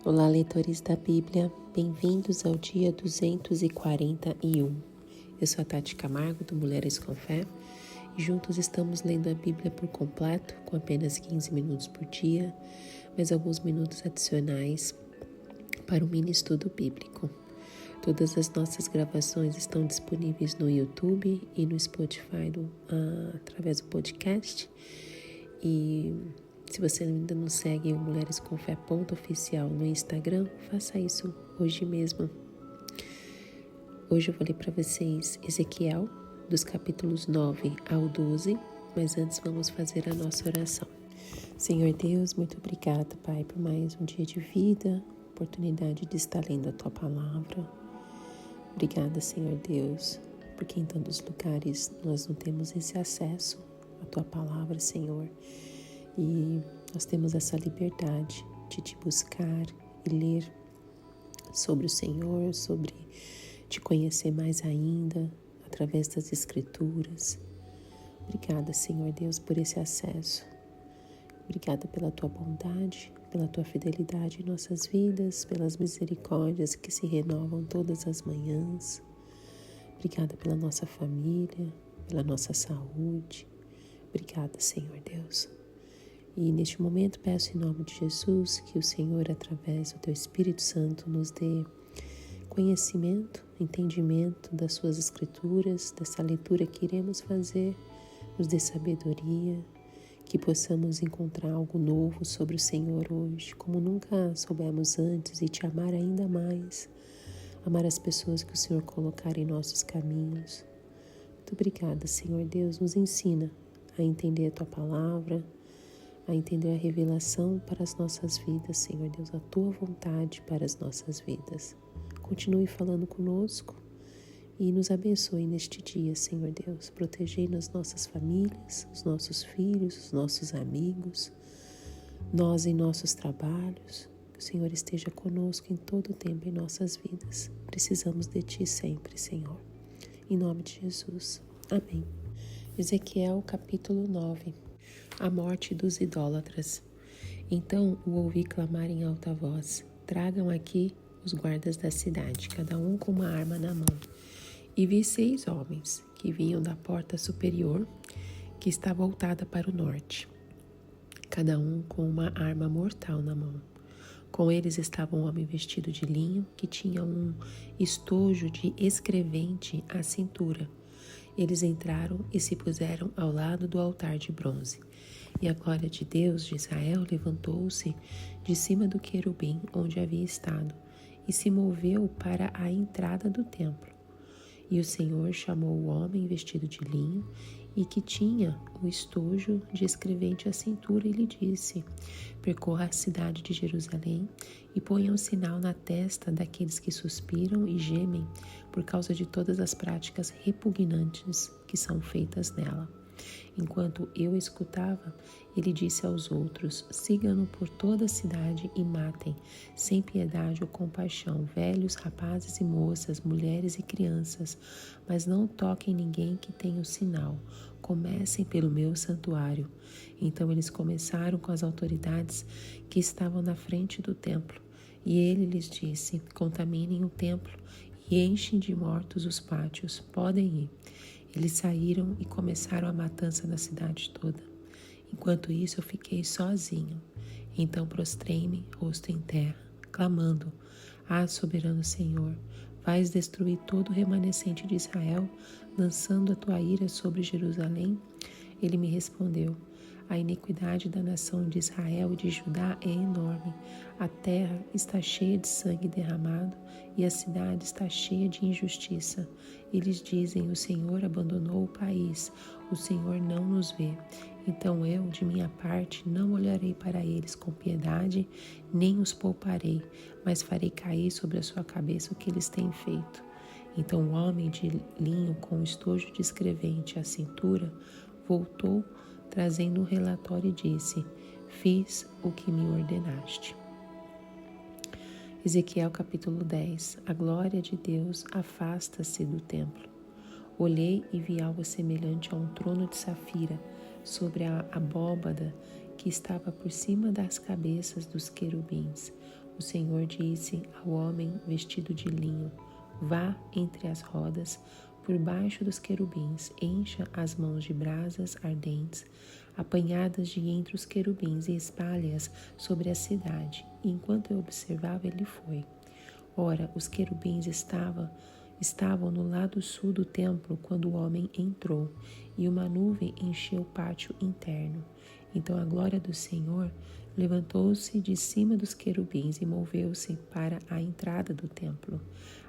Olá, leitores da Bíblia, bem-vindos ao dia 241. Eu sou a Tati Camargo, do Mulheres com Fé, e juntos estamos lendo a Bíblia por completo, com apenas 15 minutos por dia, mais alguns minutos adicionais para o mini estudo bíblico. Todas as nossas gravações estão disponíveis no YouTube e no Spotify através do podcast. E se você ainda não segue o Mulheres com Fé .oficial no Instagram, faça isso hoje mesmo. Hoje eu vou ler para vocês Ezequiel, dos capítulos 9 ao 12, mas antes vamos fazer a nossa oração. Senhor Deus, muito obrigada, Pai, por mais um dia de vida, oportunidade de estar lendo a Tua Palavra. Obrigada, Senhor Deus, porque em tantos lugares nós não temos esse acesso à Tua Palavra, Senhor. E nós temos essa liberdade de te buscar e ler sobre o Senhor, sobre te conhecer mais ainda, através das Escrituras. Obrigada, Senhor Deus, por esse acesso. Obrigada pela Tua bondade, pela Tua fidelidade em nossas vidas, pelas misericórdias que se renovam todas as manhãs. Obrigada pela nossa família, pela nossa saúde. Obrigada, Senhor Deus. E neste momento peço em nome de Jesus que o Senhor, através do Teu Espírito Santo, nos dê conhecimento, entendimento das Suas Escrituras, dessa leitura que iremos fazer, nos dê sabedoria, que possamos encontrar algo novo sobre o Senhor hoje, como nunca soubemos antes, e Te amar ainda mais, amar as pessoas que o Senhor colocar em nossos caminhos. Muito obrigada, Senhor Deus, nos ensina a entender a Tua Palavra, a entender a revelação para as nossas vidas, Senhor Deus, a Tua vontade para as nossas vidas. Continue falando conosco e nos abençoe neste dia, Senhor Deus. Protegei nas nossas famílias, os nossos filhos, os nossos amigos, nós em nossos trabalhos. Que o Senhor esteja conosco em todo o tempo em nossas vidas. Precisamos de Ti sempre, Senhor. Em nome de Jesus. Amém. Ezequiel capítulo 9. A morte dos idólatras. Então o ouvi clamar em alta voz: tragam aqui os guardas da cidade, cada um com uma arma na mão. E vi 6 homens que vinham da porta superior, que está voltada para o norte, cada um com uma arma mortal na mão. Com eles estava um homem vestido de linho, que tinha um estojo de escrevente à cintura. Eles entraram e se puseram ao lado do altar de bronze. E a glória de Deus de Israel levantou-se de cima do querubim onde havia estado, e se moveu para a entrada do templo. E o Senhor chamou o homem vestido de linho e que tinha o estojo de escrevente à cintura e lhe disse: percorra a cidade de Jerusalém e ponha um sinal na testa daqueles que suspiram e gemem por causa de todas as práticas repugnantes que são feitas nela. Enquanto eu escutava, ele disse aos outros: sigam-no por toda a cidade e matem, sem piedade ou compaixão, velhos, rapazes e moças, mulheres e crianças, mas não toquem ninguém que tenha o sinal. Comecem pelo meu santuário. Então eles começaram com as autoridades que estavam na frente do templo. E ele lhes disse: contaminem o templo e enchem de mortos os pátios. Podem ir. Eles saíram e começaram a matança na cidade toda. Enquanto isso, eu fiquei sozinho. Então prostrei-me, rosto em terra, clamando: ah, soberano Senhor, vais destruir todo o remanescente de Israel, lançando a tua ira sobre Jerusalém? Ele me respondeu: a iniquidade da nação de Israel e de Judá é enorme. A terra está cheia de sangue derramado e a cidade está cheia de injustiça. Eles dizem: o Senhor abandonou o país, o Senhor não nos vê. Então eu, de minha parte, não olharei para eles com piedade, nem os pouparei, mas farei cair sobre a sua cabeça o que eles têm feito. Então o homem de linho com o estojo de escrevente à cintura voltou, trazendo um relatório, e disse: fiz o que me ordenaste. Ezequiel capítulo 10. A glória de Deus afasta-se do templo. Olhei e vi algo semelhante a um trono de safira sobre a abóbada que estava por cima das cabeças dos querubins. O Senhor disse ao homem vestido de linho: vá entre as rodas, por baixo dos querubins, encha as mãos de brasas ardentes, apanhadas de entre os querubins, e espalhe-as sobre a cidade. E enquanto eu observava, ele foi. Ora, os querubins estavam no lado sul do templo quando o homem entrou, e uma nuvem encheu o pátio interno. Então a glória do Senhor levantou-se de cima dos querubins e moveu-se para a entrada do templo.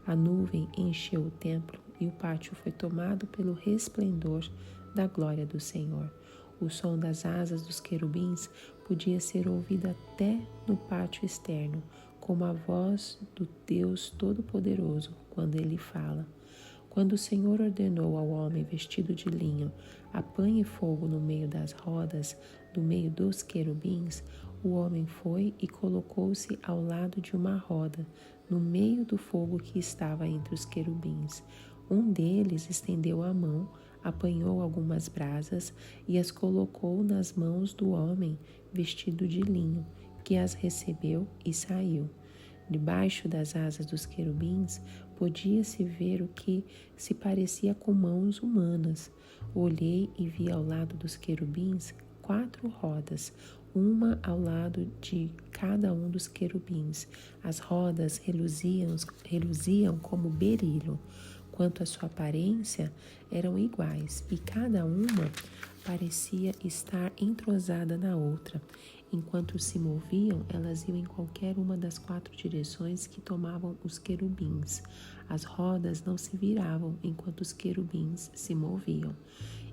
A nuvem encheu o templo e o pátio foi tomado pelo resplendor da glória do Senhor. O som das asas dos querubins podia ser ouvido até no pátio externo, como a voz do Deus Todo-Poderoso quando ele fala. Quando o Senhor ordenou ao homem vestido de linho: apanhe fogo no meio das rodas, no meio dos querubins, o homem foi e colocou-se ao lado de uma roda, no meio do fogo que estava entre os querubins. Um deles estendeu a mão, apanhou algumas brasas e as colocou nas mãos do homem vestido de linho, que as recebeu e saiu. Debaixo das asas dos querubins podia-se ver o que se parecia com mãos humanas. Olhei e vi ao lado dos querubins 4 rodas, uma ao lado de cada um dos querubins. As rodas reluziam como berilo. Quanto à sua aparência, eram iguais, e cada uma parecia estar entrosada na outra. Enquanto se moviam, elas iam em qualquer uma das 4 direções que tomavam os querubins. As rodas não se viravam enquanto os querubins se moviam.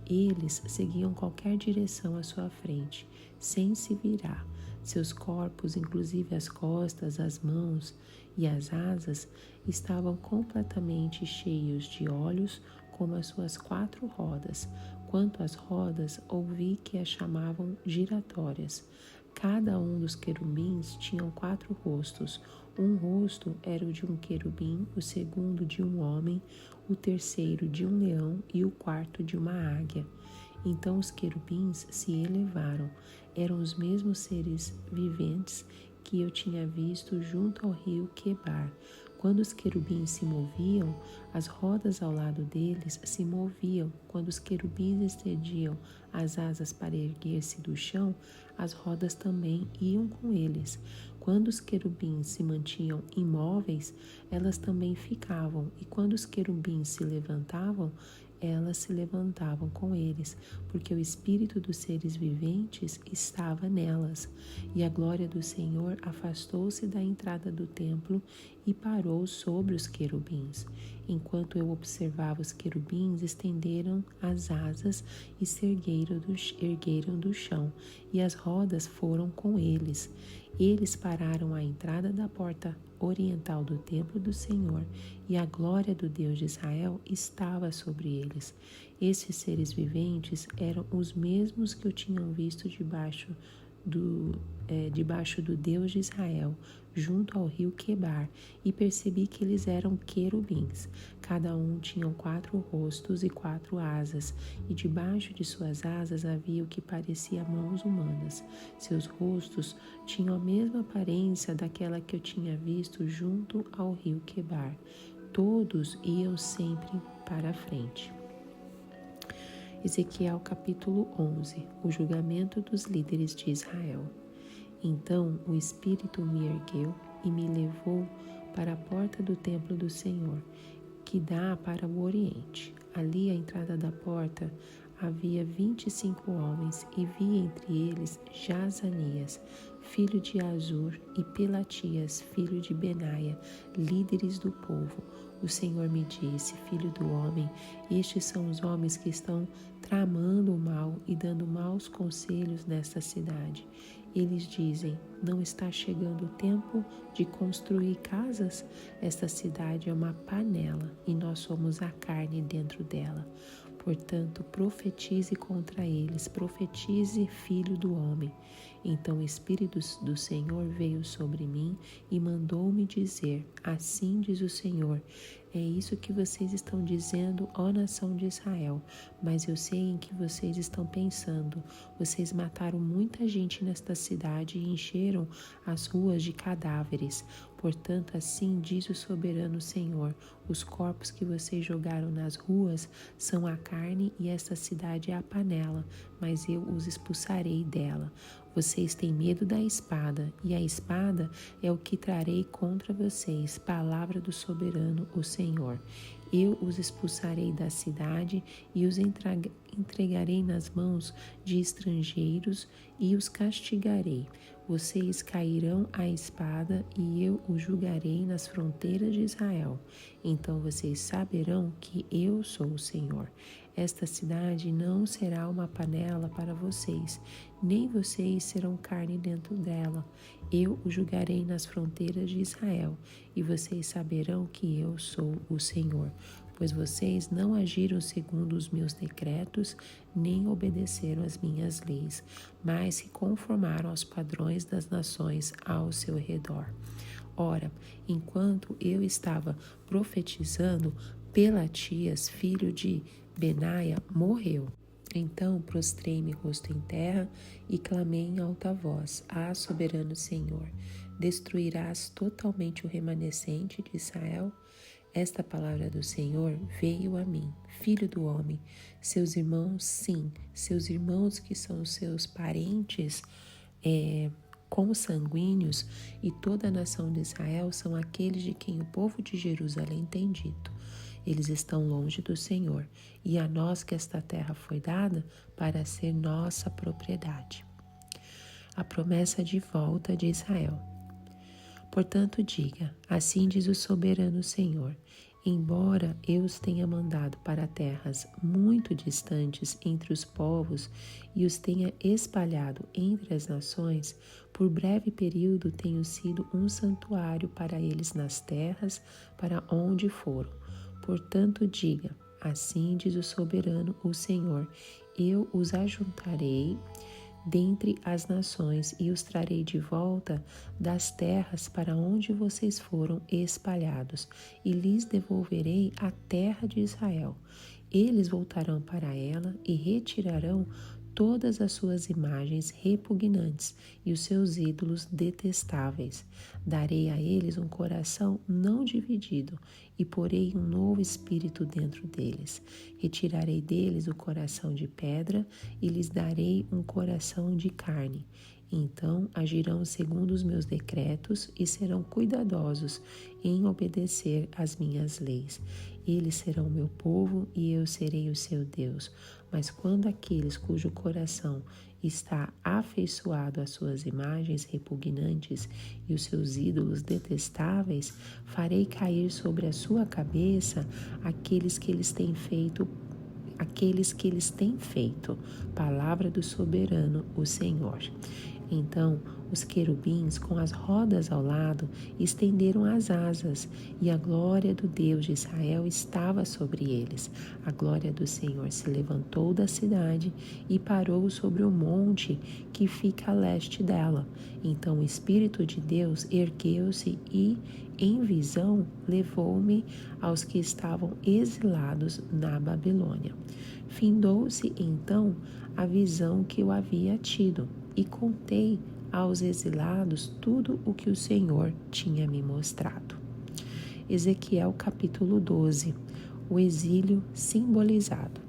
Eles seguiam qualquer direção à sua frente, sem se virar. Seus corpos, inclusive as costas, as mãos e as asas, estavam completamente cheios de olhos, como as suas 4 rodas. Quanto às rodas, ouvi que as chamavam giratórias. Cada um dos querubins tinha 4 rostos. Um rosto era o de um querubim, o segundo de um homem, o terceiro de um leão e o quarto de uma águia. Então os querubins se elevaram. Eram os mesmos seres viventes que eu tinha visto junto ao rio Quebar. Quando os querubins se moviam, as rodas ao lado deles se moviam. Quando os querubins estendiam as asas para erguer-se do chão, as rodas também iam com eles. Quando os querubins se mantinham imóveis, elas também ficavam. E quando os querubins se levantavam, elas se levantavam com eles, porque o espírito dos seres viventes estava nelas. E a glória do Senhor afastou-se da entrada do templo e parou sobre os querubins. Enquanto eu observava, os querubins estenderam as asas e se ergueram do chão, e as rodas foram com eles. Eles pararam à entrada da porta oriental do templo do Senhor, e a glória do Deus de Israel estava sobre eles. Esses seres viventes eram os mesmos que eu tinha visto debaixo do Deus de Israel, junto ao rio Quebar, e percebi que eles eram querubins. Cada um tinha 4 rostos e 4 asas, e debaixo de suas asas havia o que parecia mãos humanas. Seus rostos tinham a mesma aparência daquela que eu tinha visto junto ao rio Quebar. Todos iam sempre para a frente. Ezequiel capítulo 11. O julgamento dos líderes de Israel. Então o Espírito me ergueu e me levou para a porta do templo do Senhor, que dá para o oriente. Ali, à entrada da porta, havia 25 homens, e vi entre eles Jazanias, filho de Azur, e Pelatias, filho de Benaia, líderes do povo. O Senhor me disse: filho do homem, estes são os homens que estão tramando o mal e dando maus conselhos nesta cidade. Eles dizem: não está chegando o tempo de construir casas? Esta cidade é uma panela e nós somos a carne dentro dela. Portanto, profetize contra eles, profetize, filho do homem. Então o Espírito do Senhor veio sobre mim e mandou-me dizer: assim diz o Senhor, É isso que vocês estão dizendo, ó nação de Israel. Mas eu sei em que vocês estão pensando. Vocês mataram muita gente nesta cidade e encheram as ruas de cadáveres. Portanto, assim diz o soberano Senhor: os corpos que vocês jogaram nas ruas são a carne e esta cidade é a panela, mas eu os expulsarei dela. Vocês têm medo da espada, e a espada é o que trarei contra vocês, palavra do soberano, o Senhor. Eu os expulsarei da cidade e os entregarei nas mãos de estrangeiros e os castigarei. Vocês cairão à espada e eu os julgarei nas fronteiras de Israel. Então vocês saberão que eu sou o Senhor. Esta cidade não será uma panela para vocês, nem vocês serão carne dentro dela. Eu o julgarei nas fronteiras de Israel, e vocês saberão que eu sou o Senhor. Pois vocês não agiram segundo os meus decretos, nem obedeceram às minhas leis, mas se conformaram aos padrões das nações ao seu redor. Ora, enquanto eu estava profetizando, Pelatias, filho de Benaia, morreu. Então prostrei-me rosto em terra e clamei em alta voz: Ah, soberano Senhor, destruirás totalmente o remanescente de Israel? Esta palavra do Senhor veio a mim: filho do homem, seus irmãos, sim, seus irmãos que são seus parentes, consanguíneos, e toda a nação de Israel são aqueles de quem o povo de Jerusalém tem dito: eles estão longe do Senhor, e a nós que esta terra foi dada para ser nossa propriedade. A promessa de volta de Israel. Portanto, diga: assim diz o soberano Senhor: embora eu os tenha mandado para terras muito distantes entre os povos e os tenha espalhado entre as nações, por breve período tenho sido um santuário para eles nas terras para onde foram. Portanto, diga: assim diz o soberano, o Senhor: eu os ajuntarei dentre as nações e os trarei de volta das terras para onde vocês foram espalhados, e lhes devolverei a terra de Israel. Eles voltarão para ela e retirarão todas as suas imagens repugnantes e os seus ídolos detestáveis. Darei a eles um coração não dividido e porei um novo espírito dentro deles. Retirarei deles o coração de pedra e lhes darei um coração de carne. Então agirão segundo os meus decretos e serão cuidadosos em obedecer às minhas leis. Eles serão meu povo e eu serei o seu Deus. Mas quando aqueles cujo coração está afeiçoado às suas imagens repugnantes e os seus ídolos detestáveis, farei cair sobre a sua cabeça aqueles que eles têm feito, palavra do soberano, o Senhor. Então os querubins, com as rodas ao lado, estenderam as asas, e a glória do Deus de Israel estava sobre eles. A glória do Senhor se levantou da cidade e parou sobre o monte que fica a leste dela. Então o Espírito de Deus ergueu-se e, em visão, levou-me aos que estavam exilados na Babilônia. Findou-se então a visão que eu havia tido, e contei aos exilados tudo o que o Senhor tinha me mostrado. Ezequiel capítulo 12. O exílio simbolizado.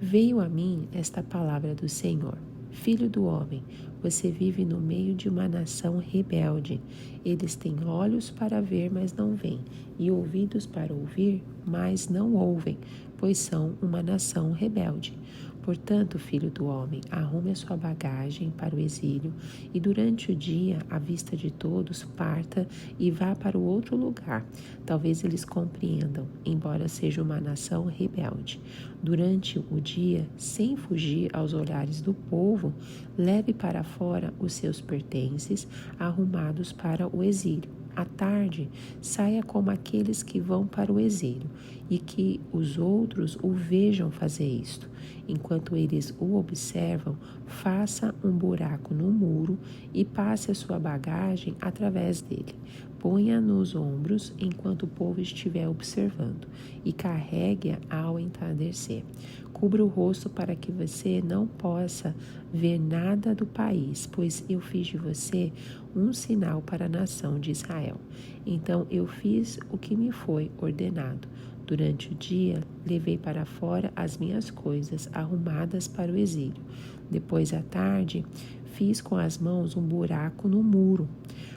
Veio a mim esta palavra do Senhor: filho do homem, você vive no meio de uma nação rebelde. Eles têm olhos para ver, mas não veem, e ouvidos para ouvir, mas não ouvem, pois são uma nação rebelde. Portanto, filho do homem, arrume a sua bagagem para o exílio e durante o dia, à vista de todos, parta e vá para o outro lugar. Talvez eles compreendam, embora seja uma nação rebelde. Durante o dia, sem fugir aos olhares do povo, leve para fora os seus pertences arrumados para o exílio. À tarde, saia como aqueles que vão para o exílio, e que os outros o vejam fazer isto. Enquanto eles o observam, faça um buraco no muro e passe a sua bagagem através dele. ponha nos ombros enquanto o povo estiver observando e carregue-a ao entardecer. Cubra o rosto para que você não possa ver nada do país, pois eu fiz de você um sinal para a nação de Israel. Então eu fiz o que me foi ordenado. Durante o dia, levei para fora as minhas coisas arrumadas para o exílio. Depois, à tarde, fiz com as mãos um buraco no muro.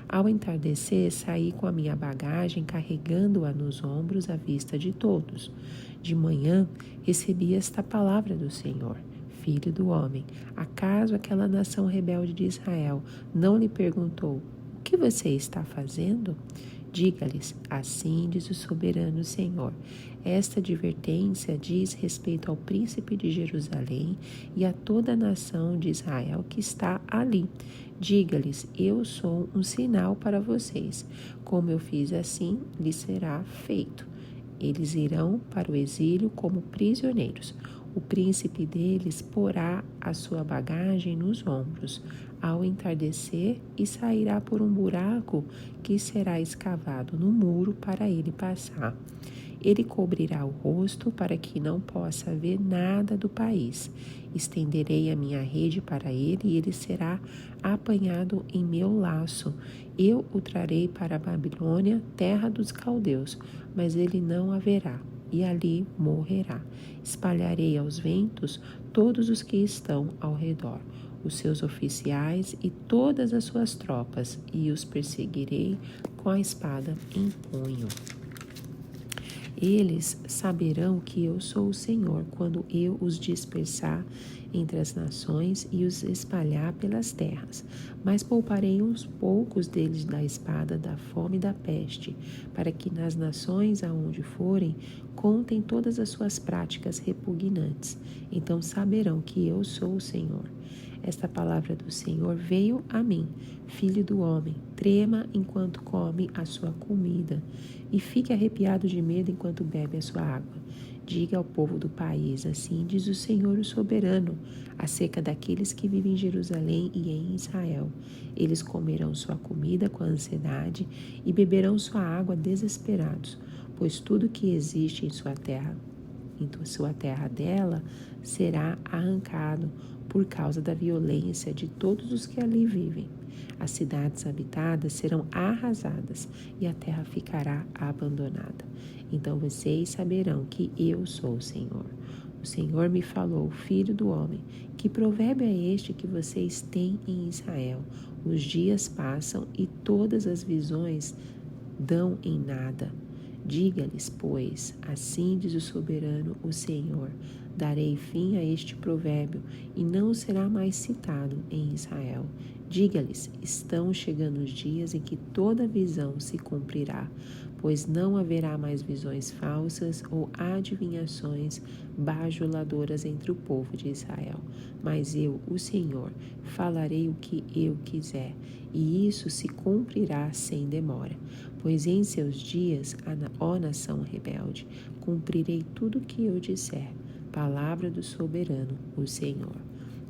Ao entardecer, saí com a minha bagagem, carregando-a nos ombros à vista de todos. De manhã, recebi esta palavra do Senhor: Filho do homem, acaso aquela nação rebelde de Israel não lhe perguntou: o que você está fazendo? Diga-lhes: assim diz o soberano Senhor. Esta advertência diz respeito ao príncipe de Jerusalém e a toda a nação de Israel que está ali. Diga-lhes: eu sou um sinal para vocês. Como eu fiz assim, lhes será feito. Eles irão para o exílio como prisioneiros. O príncipe deles porá a sua bagagem nos ombros ao entardecer e sairá por um buraco que será escavado no muro para ele passar. Ele cobrirá o rosto para que não possa ver nada do país. Estenderei a minha rede para ele e ele será apanhado em meu laço. Eu o trarei para a Babilônia, terra dos caldeus, mas ele não a verá e ali morrerá. Espalharei aos ventos todos os que estão ao redor, os seus oficiais e todas as suas tropas, e os perseguirei com a espada em punho. Eles saberão que eu sou o Senhor quando eu os dispersar entre as nações e os espalhar pelas terras. Mas pouparei uns poucos deles da espada, da fome e da peste, para que nas nações aonde forem contem todas as suas práticas repugnantes. Então saberão que eu sou o Senhor. Esta palavra do Senhor veio a mim: Filho do homem, trema enquanto come a sua comida e fique arrepiado de medo enquanto bebe a sua água. Diga ao povo do país: assim diz o Senhor, o soberano, acerca daqueles que vivem em Jerusalém e em Israel. Eles comerão sua comida com ansiedade e beberão sua água desesperados, pois tudo que existe em sua terra dela será arrancado por causa da violência de todos os que ali vivem. As cidades habitadas serão arrasadas e a terra ficará abandonada. Então vocês saberão que eu sou o Senhor. O Senhor me falou: Filho do homem, que provérbio é este que vocês têm em Israel? Os dias passam e todas as visões dão em nada. Diga-lhes, pois, assim diz o soberano, o Senhor: darei fim a este provérbio e não será mais citado em Israel. Diga-lhes: estão chegando os dias em que toda visão se cumprirá, pois não haverá mais visões falsas ou adivinhações bajuladoras entre o povo de Israel. Mas eu, o Senhor, falarei o que eu quiser, e isso se cumprirá sem demora. Pois em seus dias, ó nação rebelde, cumprirei tudo o que eu disser. Palavra do soberano, o Senhor.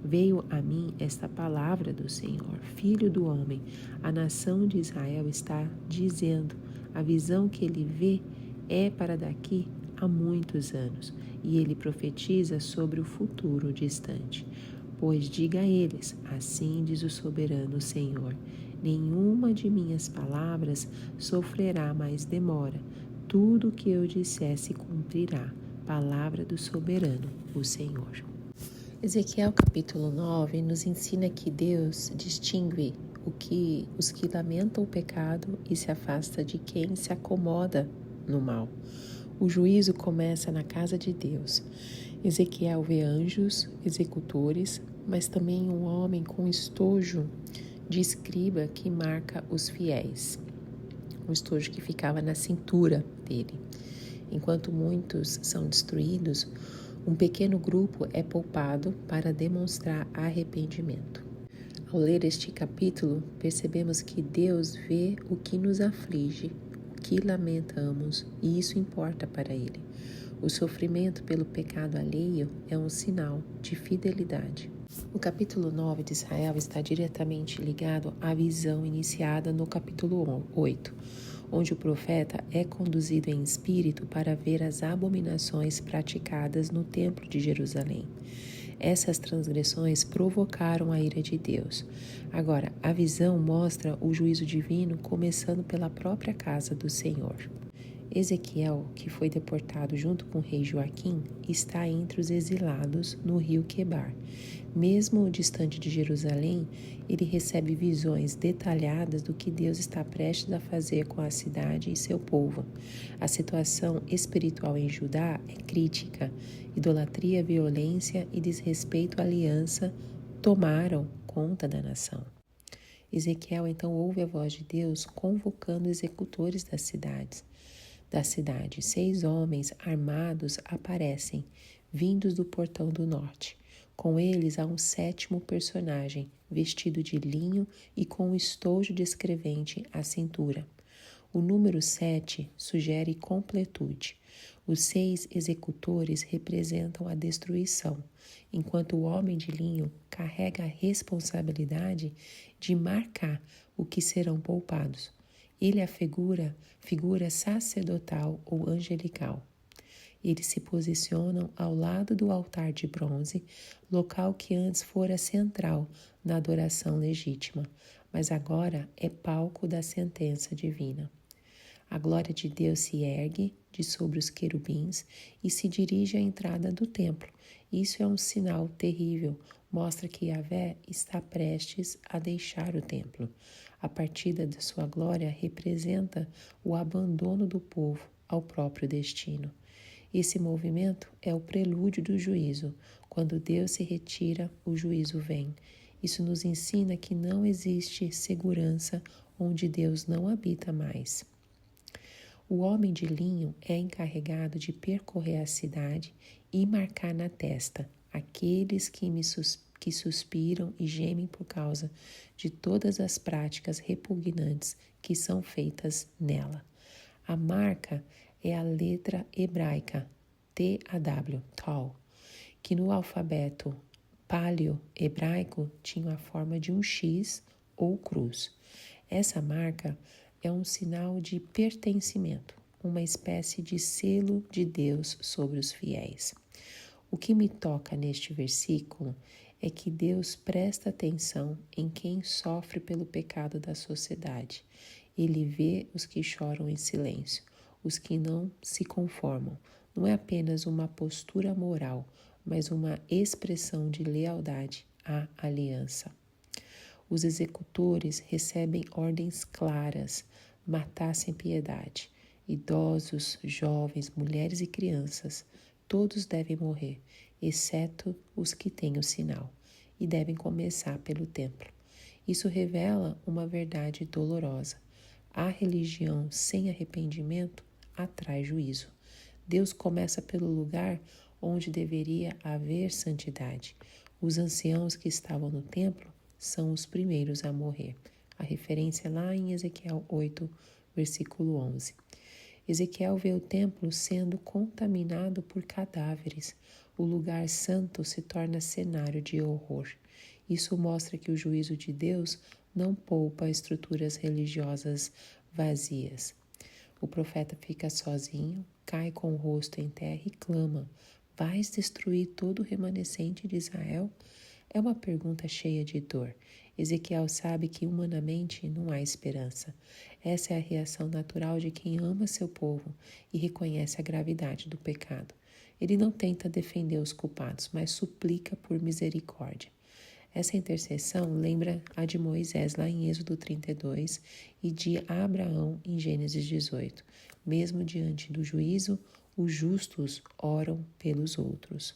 Veio a mim esta palavra do Senhor: Filho do homem, a nação de Israel está dizendo: a visão que ele vê é para daqui a muitos anos, e ele profetiza sobre o futuro distante. Pois diga a eles: assim diz o soberano Senhor: nenhuma de minhas palavras sofrerá mais demora. Tudo o que eu disser se cumprirá. Palavra do soberano, o Senhor. Ezequiel capítulo 9 nos ensina que Deus distingue os que lamentam o pecado e se afasta de quem se acomoda no mal. O juízo começa na casa de Deus. Ezequiel vê anjos, executores, mas também um homem com estojo de escriba que marca os fiéis. Um estojo que ficava na cintura dele. Enquanto muitos são destruídos, um pequeno grupo é poupado para demonstrar arrependimento. Ao ler este capítulo, percebemos que Deus vê o que nos aflige, o que lamentamos, e isso importa para Ele. O sofrimento pelo pecado alheio é um sinal de fidelidade. O capítulo 9 de Israel está diretamente ligado à visão iniciada no capítulo 8, onde o profeta é conduzido em espírito para ver as abominações praticadas no templo de Jerusalém. Essas transgressões provocaram a ira de Deus. Agora, a visão mostra o juízo divino começando pela própria casa do Senhor. Ezequiel, que foi deportado junto com o rei Joaquim, está entre os exilados no rio Quebar. Mesmo distante de Jerusalém, ele recebe visões detalhadas do que Deus está prestes a fazer com a cidade e seu povo. A situação espiritual em Judá é crítica. Idolatria, violência e desrespeito à aliança tomaram conta da nação. Ezequiel então ouve a voz de Deus convocando executores das cidade. 6 homens armados aparecem, vindos do portão do norte. Com eles há um 7º personagem, vestido de linho e com um estojo de escrevente à cintura. O número 7 sugere completude. Os 6 executores representam a destruição, enquanto o homem de linho carrega a responsabilidade de marcar o que serão poupados. Ele é a figura sacerdotal ou angelical. Eles se posicionam ao lado do altar de bronze, local que antes fora central na adoração legítima, mas agora é palco da sentença divina. A glória de Deus se ergue de sobre os querubins e se dirige à entrada do templo. Isso é um sinal terrível, mostra que Yahvé está prestes a deixar o templo. A partida de sua glória representa o abandono do povo ao próprio destino. Esse movimento é o prelúdio do juízo. Quando Deus se retira, o juízo vem. Isso nos ensina que não existe segurança onde Deus não habita mais. O homem de linho é encarregado de percorrer a cidade e marcar na testa aqueles que suspiram e gemem por causa de todas as práticas repugnantes que são feitas nela. A marca é a letra hebraica TAW, Tal, que no alfabeto paleo-hebraico tinha a forma de um X ou cruz. Essa marca é um sinal de pertencimento, uma espécie de selo de Deus sobre os fiéis. O que me toca neste versículo é que Deus presta atenção em quem sofre pelo pecado da sociedade. Ele vê os que choram em silêncio, os que não se conformam. Não é apenas uma postura moral, mas uma expressão de lealdade à aliança. Os executores recebem ordens claras: matar sem piedade. Idosos, jovens, mulheres e crianças, todos devem morrer, exceto os que têm o sinal, e devem começar pelo templo. Isso revela uma verdade dolorosa. A religião sem arrependimento atrai juízo. Deus começa pelo lugar onde deveria haver santidade. Os anciãos que estavam no templo são os primeiros a morrer. A referência é lá em Ezequiel 8, versículo 11. Ezequiel vê o templo sendo contaminado por cadáveres. O lugar santo se torna cenário de horror. Isso mostra que o juízo de Deus não poupa estruturas religiosas vazias. O profeta fica sozinho, cai com o rosto em terra e clama: vais destruir todo o remanescente de Israel? É uma pergunta cheia de dor. Ezequiel sabe que humanamente não há esperança. Essa é a reação natural de quem ama seu povo e reconhece a gravidade do pecado. Ele não tenta defender os culpados, mas suplica por misericórdia. Essa intercessão lembra a de Moisés lá em Êxodo 32 e de Abraão em Gênesis 18. Mesmo diante do juízo, os justos oram pelos outros.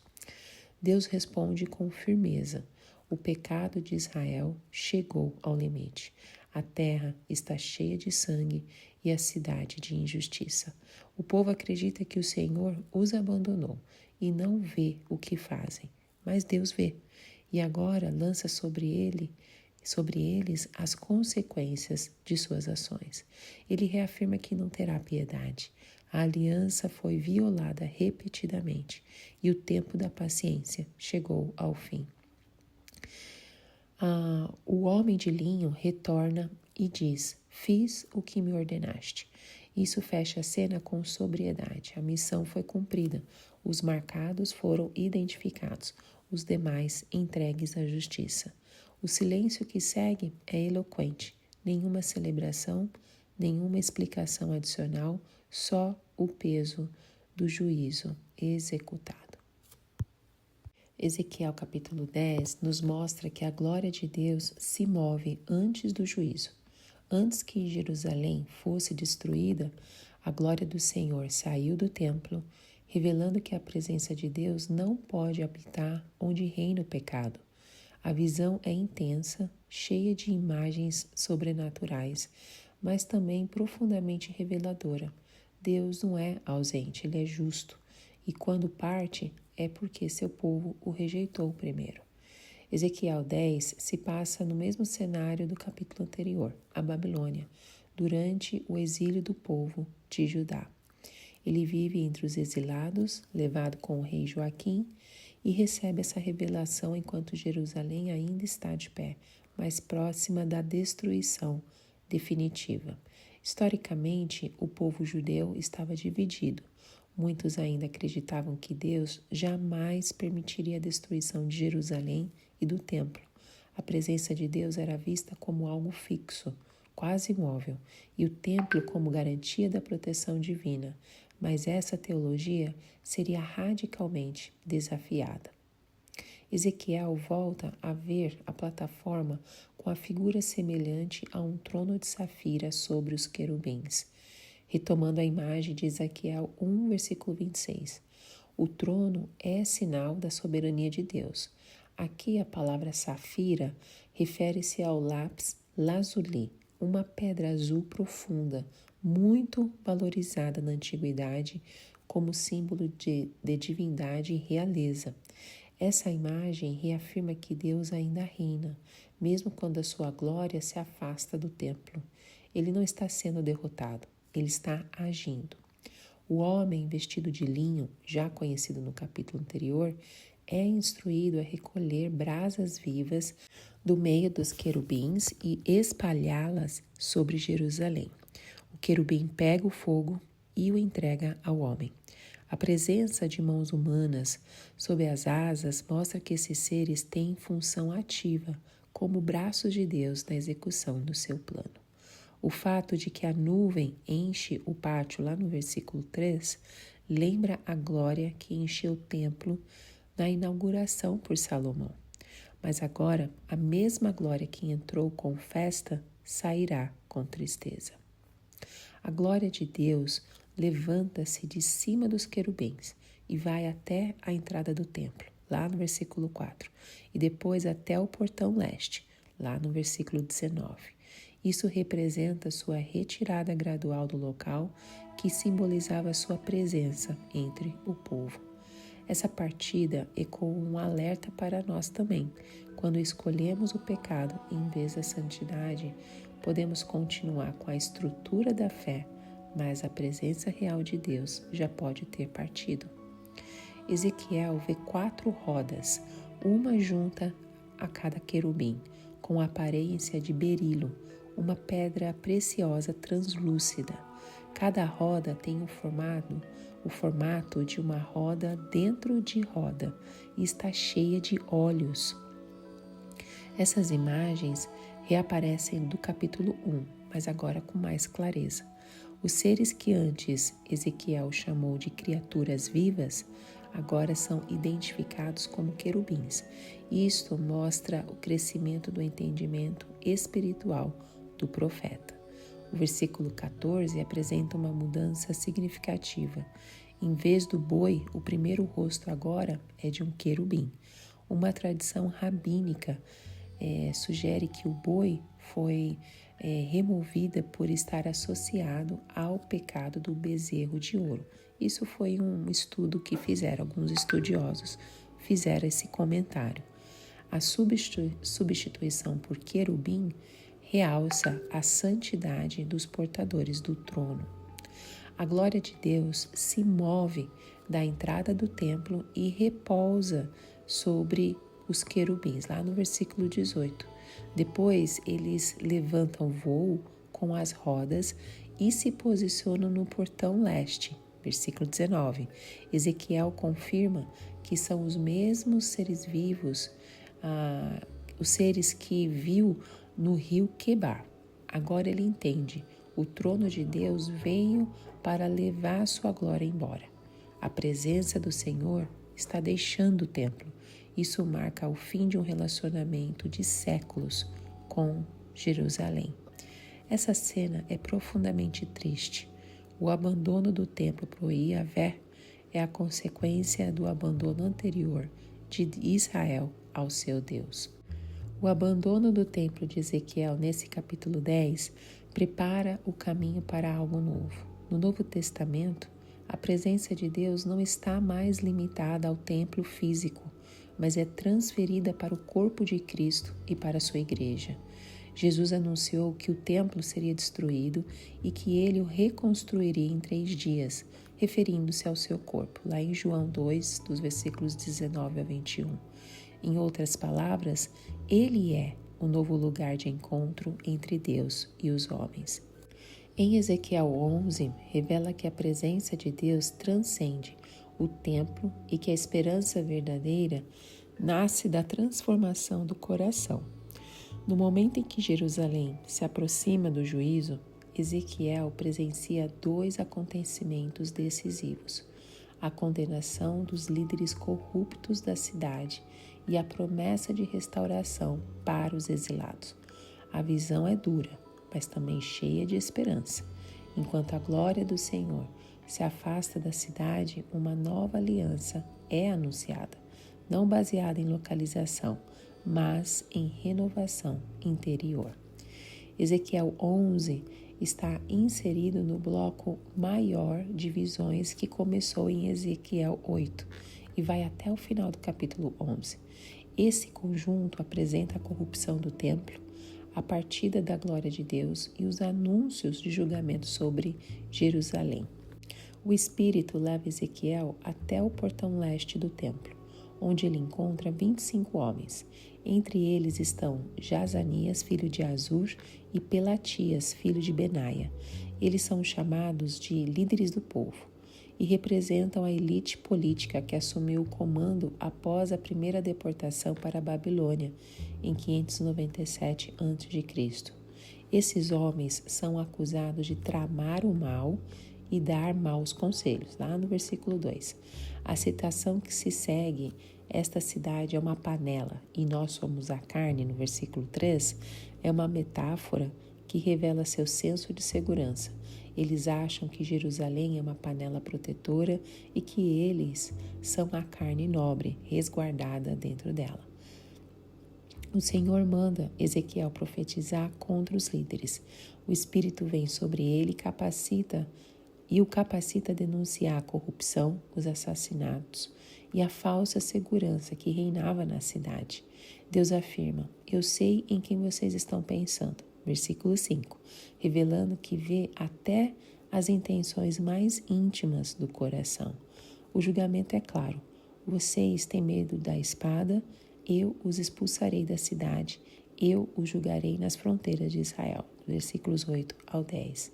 Deus responde com firmeza: o pecado de Israel chegou ao limite. A terra está cheia de sangue e a cidade de injustiça. O povo acredita que o Senhor os abandonou e não vê o que fazem, mas Deus vê. E agora lança sobre eles as consequências de suas ações. Ele reafirma que não terá piedade. A aliança foi violada repetidamente e o tempo da paciência chegou ao fim. O homem de linho retorna e diz: fiz o que me ordenaste. Isso fecha a cena com sobriedade. A missão foi cumprida. Os marcados foram identificados. Os demais entregues à justiça. O silêncio que segue é eloquente. Nenhuma celebração, nenhuma explicação adicional, só o peso do juízo executado. Ezequiel capítulo 10 nos mostra que a glória de Deus se move antes do juízo. Antes que Jerusalém fosse destruída, a glória do Senhor saiu do templo, revelando que a presença de Deus não pode habitar onde reina o pecado. A visão é intensa, cheia de imagens sobrenaturais, mas também profundamente reveladora. Deus não é ausente, Ele é justo, e quando parte é porque seu povo o rejeitou primeiro. Ezequiel 10 se passa no mesmo cenário do capítulo anterior, a Babilônia, durante o exílio do povo de Judá. Ele vive entre os exilados, levado com o rei Joaquim, e recebe essa revelação enquanto Jerusalém ainda está de pé, mais próxima da destruição definitiva. Historicamente, o povo judeu estava dividido. Muitos ainda acreditavam que Deus jamais permitiria a destruição de Jerusalém e do templo. A presença de Deus era vista como algo fixo, quase imóvel, e o templo como garantia da proteção divina. Mas essa teologia seria radicalmente desafiada. Ezequiel volta a ver a plataforma com a figura semelhante a um trono de safira sobre os querubins. Retomando a imagem de Ezequiel 1, versículo 26. O trono é sinal da soberania de Deus. Aqui a palavra safira refere-se ao lápis lazuli, uma pedra azul profunda, muito valorizada na antiguidade como símbolo de divindade e realeza. Essa imagem reafirma que Deus ainda reina, mesmo quando a sua glória se afasta do templo. Ele não está sendo derrotado, ele está agindo. O homem vestido de linho, já conhecido no capítulo anterior, é instruído a recolher brasas vivas do meio dos querubins e espalhá-las sobre Jerusalém. O querubim pega o fogo e o entrega ao homem. A presença de mãos humanas sob as asas mostra que esses seres têm função ativa, como braços de Deus na execução do seu plano. O fato de que a nuvem enche o pátio, lá no versículo 3, lembra a glória que encheu o templo na inauguração por Salomão. Mas agora, a mesma glória que entrou com festa sairá com tristeza. A glória de Deus levanta-se de cima dos querubins e vai até a entrada do templo, lá no versículo 4, e depois até o portão leste, lá no versículo 19. Isso representa sua retirada gradual do local, que simbolizava sua presença entre o povo. Essa partida ecoa um alerta para nós também. Quando escolhemos o pecado em vez da santidade, podemos continuar com a estrutura da fé, mas a presença real de Deus já pode ter partido. Ezequiel vê 4 rodas, uma junta a cada querubim, com a aparência de berilo, uma pedra preciosa translúcida. Cada roda tem o formato de uma roda dentro de roda e está cheia de olhos. Essas imagens reaparecem do capítulo 1, mas agora com mais clareza. Os seres que antes Ezequiel chamou de criaturas vivas, agora são identificados como querubins. Isto mostra o crescimento do entendimento espiritual do profeta. O versículo 14 apresenta uma mudança significativa. Em vez do boi, o primeiro rosto agora é de um querubim. Uma tradição rabínica sugere que o boi foi removida por estar associado ao pecado do bezerro de ouro. Isso foi um estudo que alguns estudiosos fizeram esse comentário. A substituição por querubim realça a santidade dos portadores do trono. A glória de Deus se move da entrada do templo e repousa sobre os querubins, lá no versículo 18. Depois eles levantam voo com as rodas e se posicionam no portão leste, versículo 19. Ezequiel confirma que são os mesmos seres vivos, os seres que viu no rio Quebar. Agora ele entende, o trono de Deus veio para levar sua glória embora. A presença do Senhor está deixando o templo. Isso marca o fim de um relacionamento de séculos com Jerusalém. Essa cena é profundamente triste. O abandono do templo por Yahvé é a consequência do abandono anterior de Israel ao seu Deus. O abandono do templo de Ezequiel nesse capítulo 10 prepara o caminho para algo novo. No Novo Testamento, a presença de Deus não está mais limitada ao templo físico, mas é transferida para o corpo de Cristo e para a sua igreja. Jesus anunciou que o templo seria destruído e que ele o reconstruiria em 3 dias, referindo-se ao seu corpo, lá em João 2, dos versículos 19 a 21. Em outras palavras, ele é o novo lugar de encontro entre Deus e os homens. Em Ezequiel 11, revela que a presença de Deus transcende o templo e que a esperança verdadeira nasce da transformação do coração. No momento em que Jerusalém se aproxima do juízo, Ezequiel presencia 2 acontecimentos decisivos: a condenação dos líderes corruptos da cidade e a promessa de restauração para os exilados. A visão é dura, mas também cheia de esperança. Enquanto a glória do Senhor se afasta da cidade, uma nova aliança é anunciada, não baseada em localização, mas em renovação interior. Ezequiel 11 está inserido no bloco maior de visões que começou em Ezequiel 8 e vai até o final do capítulo 11. Esse conjunto apresenta a corrupção do templo, a partida da glória de Deus e os anúncios de julgamento sobre Jerusalém. O Espírito leva Ezequiel até o portão leste do templo, onde ele encontra 25 homens. Entre eles estão Jazanias, filho de Azur, e Pelatias, filho de Benaia. Eles são chamados de líderes do povo e representam a elite política que assumiu o comando após a primeira deportação para a Babilônia, em 597 a.C. Esses homens são acusados de tramar o mal e dar maus conselhos, lá no versículo 2. A citação que se segue, esta cidade é uma panela e nós somos a carne, no versículo 3, é uma metáfora que revela seu senso de segurança. Eles acham que Jerusalém é uma panela protetora e que eles são a carne nobre, resguardada dentro dela. O Senhor manda Ezequiel profetizar contra os líderes. O Espírito vem sobre ele e o capacita a denunciar a corrupção, os assassinatos e a falsa segurança que reinava na cidade. Deus afirma: eu sei em quem vocês estão pensando. Versículo 5, revelando que vê até as intenções mais íntimas do coração. O julgamento é claro: vocês têm medo da espada, eu os expulsarei da cidade, eu os julgarei nas fronteiras de Israel. Versículos 8 ao 10.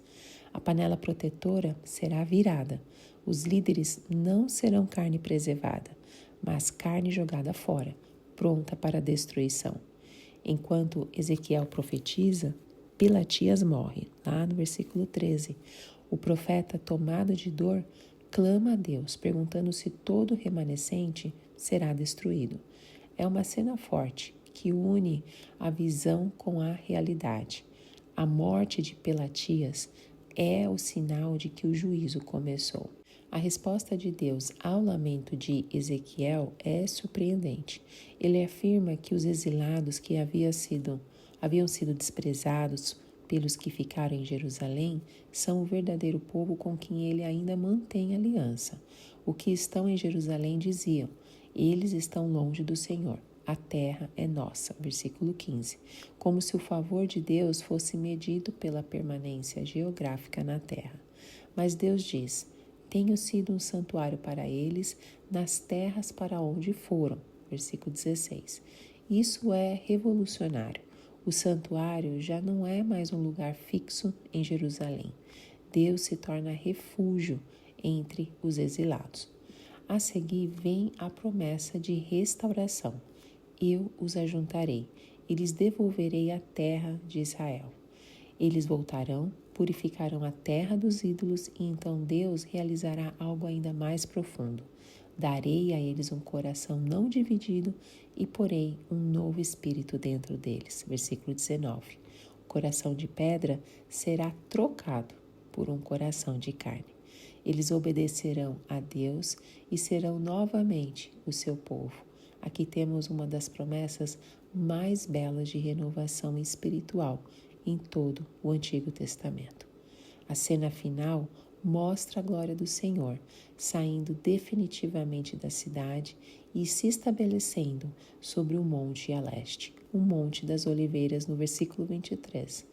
A panela protetora será virada. Os líderes não serão carne preservada, mas carne jogada fora, pronta para a destruição. Enquanto Ezequiel profetiza, Pelatias morre. Lá no versículo 13, o profeta, tomado de dor, clama a Deus, perguntando se todo o remanescente será destruído. É uma cena forte que une a visão com a realidade. A morte de Pelatias é o sinal de que o juízo começou. A resposta de Deus ao lamento de Ezequiel é surpreendente. Ele afirma que os exilados que haviam sido desprezados pelos que ficaram em Jerusalém são o verdadeiro povo com quem ele ainda mantém aliança. Os que estão em Jerusalém diziam: eles estão longe do Senhor. A terra é nossa. Versículo 15. Como se o favor de Deus fosse medido pela permanência geográfica na terra. Mas Deus diz: tenho sido um santuário para eles nas terras para onde foram. versículo 16. Isso é revolucionário. O santuário já não é mais um lugar fixo em Jerusalém. Deus se torna refúgio entre os exilados. A seguir vem a promessa de restauração. Eu os ajuntarei e lhes devolverei a terra de Israel. Eles voltarão, purificarão a terra dos ídolos e então Deus realizará algo ainda mais profundo. Darei a eles um coração não dividido e porei um novo espírito dentro deles. Versículo 19. O coração de pedra será trocado por um coração de carne. Eles obedecerão a Deus e serão novamente o seu povo. Aqui temos uma das promessas mais belas de renovação espiritual em todo o Antigo Testamento. A cena final mostra a glória do Senhor saindo definitivamente da cidade e se estabelecendo sobre o monte a leste, o Monte das Oliveiras, no versículo 23.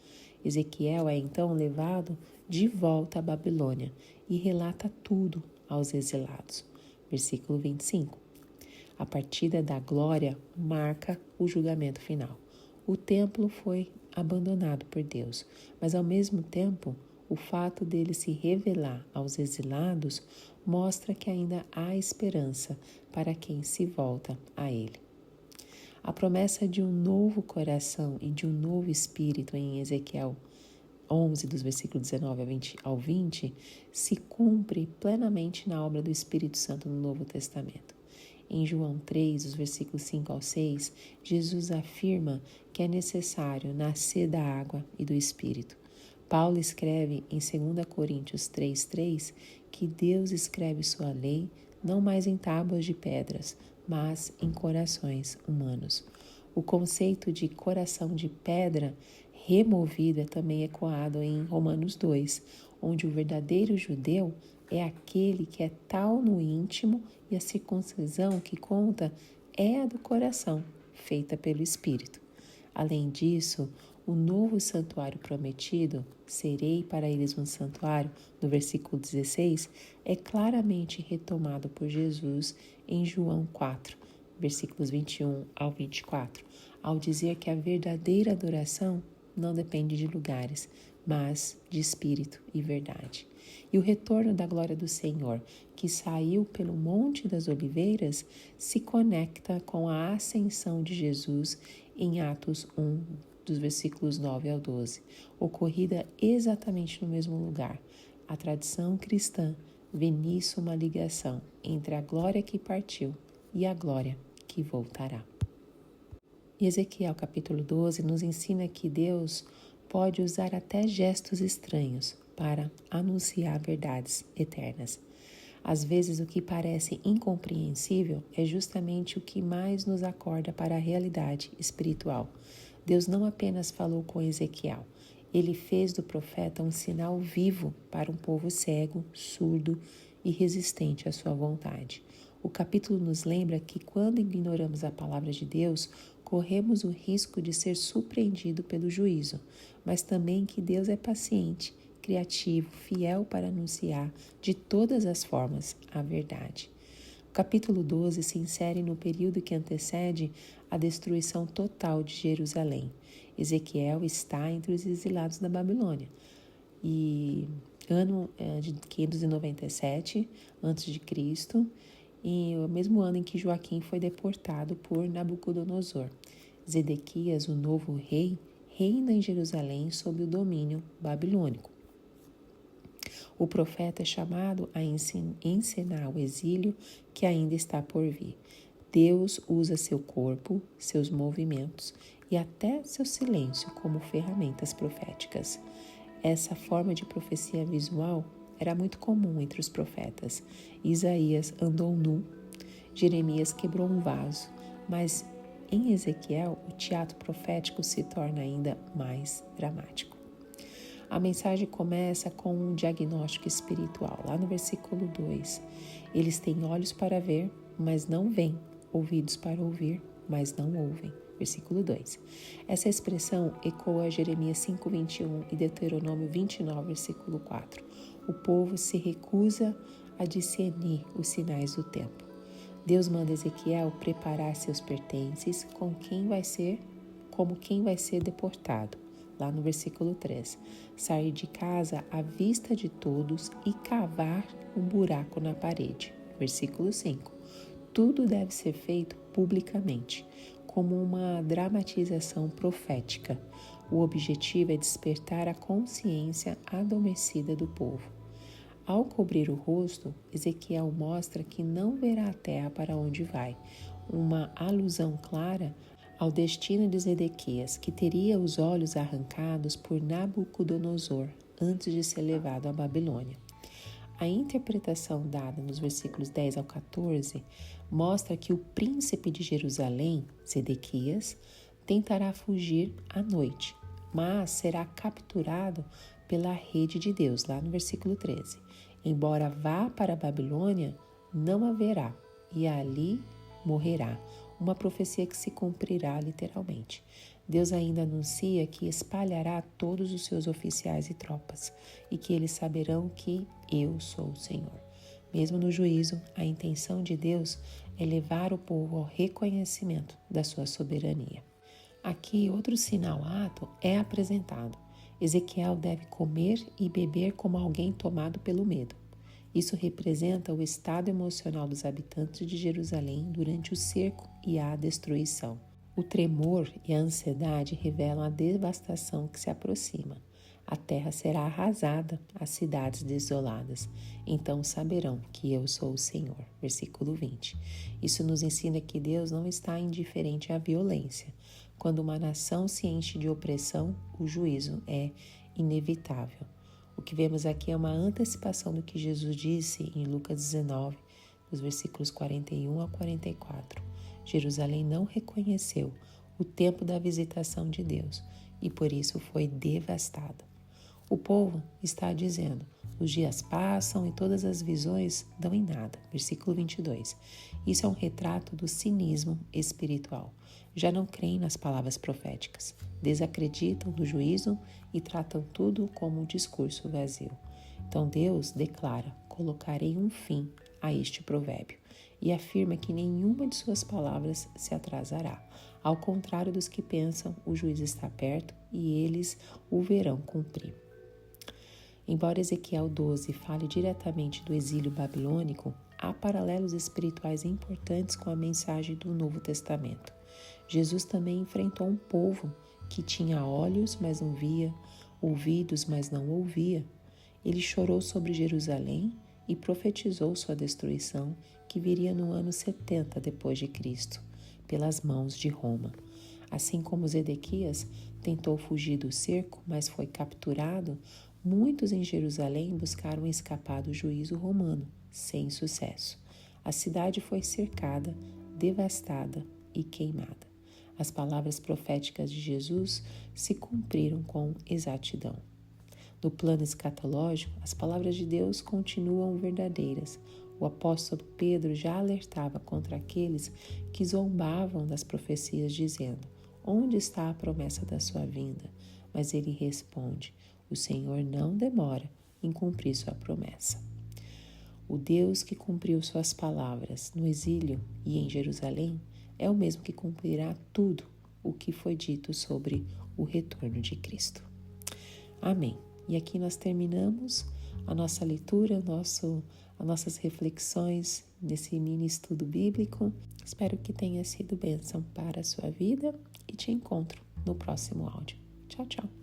Ezequiel é então levado de volta à Babilônia e relata tudo aos exilados. Versículo 25. A partida da glória marca o julgamento final. O templo foi abandonado por Deus, mas ao mesmo tempo, o fato dele se revelar aos exilados mostra que ainda há esperança para quem se volta a ele. A promessa de um novo coração e de um novo espírito em Ezequiel 11, dos versículos 19 ao 20, se cumpre plenamente na obra do Espírito Santo no Novo Testamento. Em João 3, os versículos 5 ao 6, Jesus afirma que é necessário nascer da água e do Espírito. Paulo escreve em 2 Coríntios 3:3 que Deus escreve sua lei não mais em tábuas de pedras, mas em corações humanos. O conceito de coração de pedra removido é também ecoado em Romanos 2, onde o verdadeiro judeu é aquele que é tal no íntimo e a circuncisão que conta é a do coração, feita pelo Espírito. Além disso, o novo santuário prometido, serei para eles um santuário, no versículo 16, é claramente retomado por Jesus em João 4, versículos 21 ao 24, ao dizer que a verdadeira adoração não depende de lugares, mas de espírito e verdade. E o retorno da glória do Senhor, que saiu pelo Monte das Oliveiras, se conecta com a ascensão de Jesus em Atos 1, dos versículos 9 ao 12, ocorrida exatamente no mesmo lugar. A tradição cristã vê nisso uma ligação entre a glória que partiu e a glória que voltará. E Ezequiel capítulo 12 nos ensina que Deus pode usar até gestos estranhos para anunciar verdades eternas. Às vezes, o que parece incompreensível é justamente o que mais nos acorda para a realidade espiritual. Deus não apenas falou com Ezequiel, ele fez do profeta um sinal vivo para um povo cego, surdo e resistente à sua vontade. O capítulo nos lembra que quando ignoramos a palavra de Deus, corremos o risco de ser surpreendido pelo juízo, mas também que Deus é paciente, criativo, fiel para anunciar de todas as formas a verdade. O capítulo 12 se insere no período que antecede a destruição total de Jerusalém. Ezequiel está entre os exilados da Babilônia. E ano de 597 a.C., e o mesmo ano em que Joaquim foi deportado por Nabucodonosor. Zedequias, o novo rei, reina em Jerusalém sob o domínio babilônico. O profeta é chamado a encenar o exílio que ainda está por vir. Deus usa seu corpo, seus movimentos e até seu silêncio como ferramentas proféticas. Essa forma de profecia visual era muito comum entre os profetas. Isaías andou nu, Jeremias quebrou um vaso, mas em Ezequiel o teatro profético se torna ainda mais dramático. A mensagem começa com um diagnóstico espiritual, lá no versículo 2. Eles têm olhos para ver, mas não veem, ouvidos para ouvir, mas não ouvem. Versículo 2. Essa expressão ecoa Jeremias 5:21 e Deuteronômio 29, versículo 4. O povo se recusa a discernir os sinais do tempo. Deus manda Ezequiel preparar seus pertences como quem vai ser deportado. Lá no versículo 3, sair de casa à vista de todos e cavar um buraco na parede. Versículo 5, tudo deve ser feito publicamente, como uma dramatização profética. O objetivo é despertar a consciência adormecida do povo. Ao cobrir o rosto, Ezequiel mostra que não verá a terra para onde vai, uma alusão clara ao destino de Zedequias, que teria os olhos arrancados por Nabucodonosor antes de ser levado à Babilônia. A interpretação dada nos versículos 10 ao 14 mostra que o príncipe de Jerusalém, Zedequias, tentará fugir à noite, mas será capturado pela rede de Deus, lá no versículo 13. Embora vá para a Babilônia, não haverá, e ali morrerá. Uma profecia que se cumprirá literalmente. Deus ainda anuncia que espalhará todos os seus oficiais e tropas, e que eles saberão que eu sou o Senhor. Mesmo no juízo, a intenção de Deus é levar o povo ao reconhecimento da sua soberania. Aqui, outro sinal-ato é apresentado. Ezequiel deve comer e beber como alguém tomado pelo medo. Isso representa o estado emocional dos habitantes de Jerusalém durante o cerco e a destruição. O tremor e a ansiedade revelam a devastação que se aproxima. A terra será arrasada, as cidades desoladas. Então saberão que eu sou o Senhor. Versículo 20. Isso nos ensina que Deus não está indiferente à violência. Quando uma nação se enche de opressão, o juízo é inevitável. O que vemos aqui é uma antecipação do que Jesus disse em Lucas 19, dos versículos 41 a 44. Jerusalém não reconheceu o tempo da visitação de Deus e por isso foi devastada. O povo está dizendo, os dias passam e todas as visões dão em nada. Versículo 22. Isso é um retrato do cinismo espiritual. Já não creem nas palavras proféticas, desacreditam do juízo e tratam tudo como um discurso vazio. Então Deus declara, colocarei um fim a este provérbio e afirma que nenhuma de suas palavras se atrasará. Ao contrário dos que pensam, o juízo está perto e eles o verão cumprir. Embora Ezequiel 12 fale diretamente do exílio babilônico, há paralelos espirituais importantes com a mensagem do Novo Testamento. Jesus também enfrentou um povo que tinha olhos, mas não via, ouvidos, mas não ouvia. Ele chorou sobre Jerusalém e profetizou sua destruição, que viria no ano 70 depois de Cristo, pelas mãos de Roma. Assim como Zedequias tentou fugir do cerco, mas foi capturado, muitos em Jerusalém buscaram escapar do juízo romano, sem sucesso. A cidade foi cercada, devastada e queimada. As palavras proféticas de Jesus se cumpriram com exatidão. No plano escatológico, as palavras de Deus continuam verdadeiras. O apóstolo Pedro já alertava contra aqueles que zombavam das profecias, dizendo: onde está a promessa da sua vinda? Mas ele responde: o Senhor não demora em cumprir sua promessa. O Deus que cumpriu suas palavras no exílio e em Jerusalém é o mesmo que cumprirá tudo o que foi dito sobre o retorno de Cristo. Amém. E aqui nós terminamos a nossa leitura, as nossas reflexões nesse mini estudo bíblico. Espero que tenha sido bênção para a sua vida e te encontro no próximo áudio. Tchau, tchau.